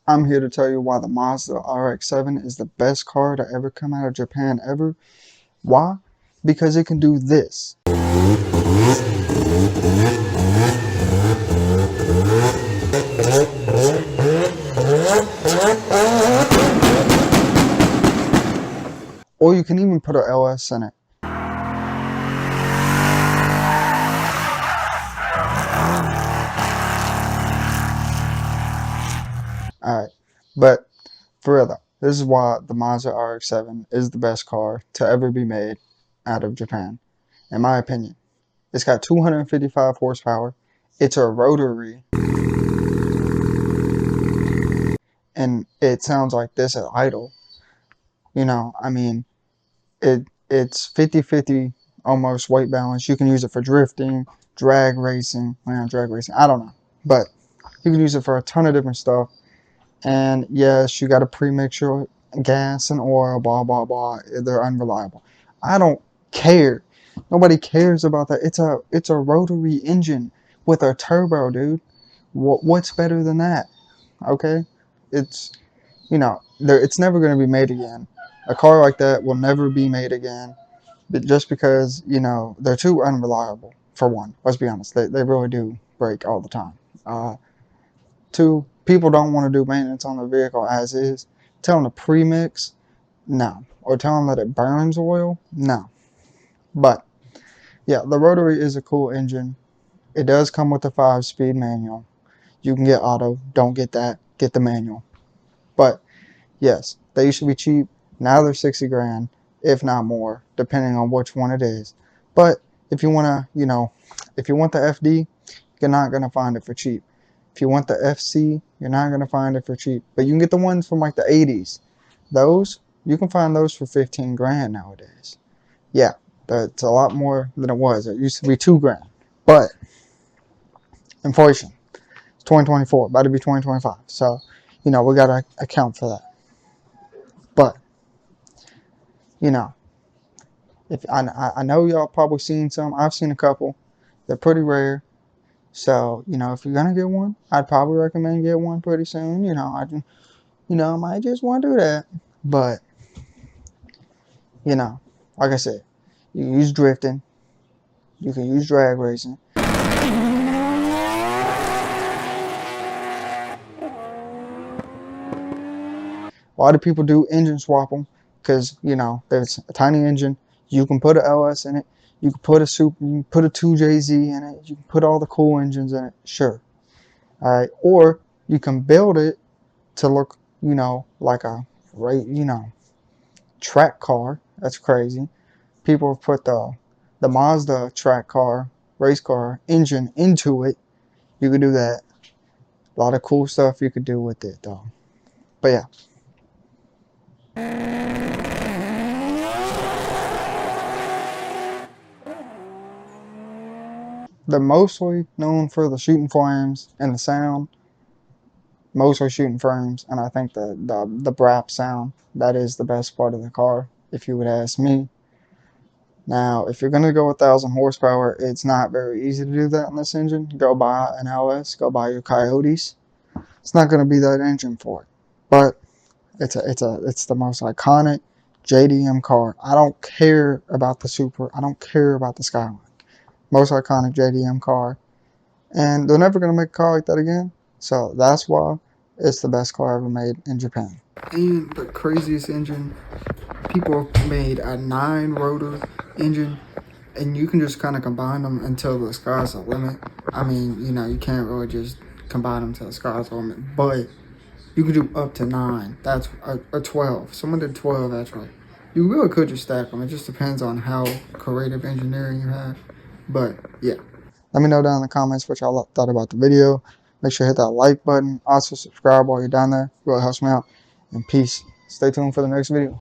I'm here to tell you why the Mazda RX7 is the best car to ever come out of Japan ever. Why? Because it can do this. Or you can even put an LS in it. Alright, but for real though, this is why the Mazda RX-7 is the best car to ever be made out of Japan, in my opinion. It's got 255 horsepower. It's a rotary, and it sounds like this at idle. You know, I mean, it's 50-50 almost weight balance. You can use it for drifting, drag racing. Well, drag racing, I don't know, but you can use it for a ton of different stuff. And yes, you got to pre-mix your gas and oil, blah blah blah. They're unreliable. I don't care. Nobody cares about that. It's a rotary engine with a turbo, dude. What's better than that? Okay, it's it's never going to be made again. A car like that will never be made again, but just because they're too unreliable. For one, let's be honest, they really do break all the time. Two, people don't want to do maintenance on the vehicle as is. Tell them to pre-mix, no. Or tell them that it burns oil, no. But yeah, the rotary is a cool engine. It does come with a 5-speed manual. You can get auto, don't get that, get the manual. But yes, they used to be cheap. Now they're 60 grand, if not more, depending on which one it is. But if you want to, if you want the FD, you're not going to find it for cheap. If you want the FC, you're not going to find it for cheap. But you can get the ones from like the 80s. Those, you can find those for 15 grand nowadays. Yeah, that's a lot more than it was. It used to be 2 grand. But inflation, it's 2024, about to be 2025. So, we got to account for that. But, if I know y'all probably seen some. I've seen a couple. They're pretty rare. So, if you're gonna get one, I'd probably recommend get one pretty soon. I might just want to do that. But, like I said, you can use drifting, you can use drag racing. A lot of people do engine swap them because, there's a tiny engine. You can put an LS in it. You can put you can put a 2JZ in it. You can put all the cool engines in it. Sure. All right. Or you can build it to look, like a, track car. That's crazy. People have put the Mazda track car, race car engine into it. You could do that. A lot of cool stuff you could do with it, though. But yeah. They're mostly known for the shooting flames and the sound. Mostly shooting frames, and I think the brap sound, that is the best part of the car, if you would ask me. Now, if you're going to go 1,000 horsepower, it's not very easy to do that in this engine. Go buy an LS, go buy your Coyotes. It's not going to be that engine for it. But it's the most iconic JDM car. I don't care about the Super. I don't care about the Skyline. Most iconic JDM car. And they're never going to make a car like that again. So that's why it's the best car ever made in Japan. And the craziest engine, people have made a 9-rotor engine, and you can just kind of combine them until the sky's the limit. I mean, you can't really just combine them till the sky's the limit, but you can do up to 9. That's a 12. Someone did 12, actually. You really could just stack them. It just depends on how creative engineering you have. But yeah. Let me know down in the comments what y'all thought about the video. Make sure to hit that like button. Also subscribe while you're down there. It really helps me out. And peace. Stay tuned for the next video.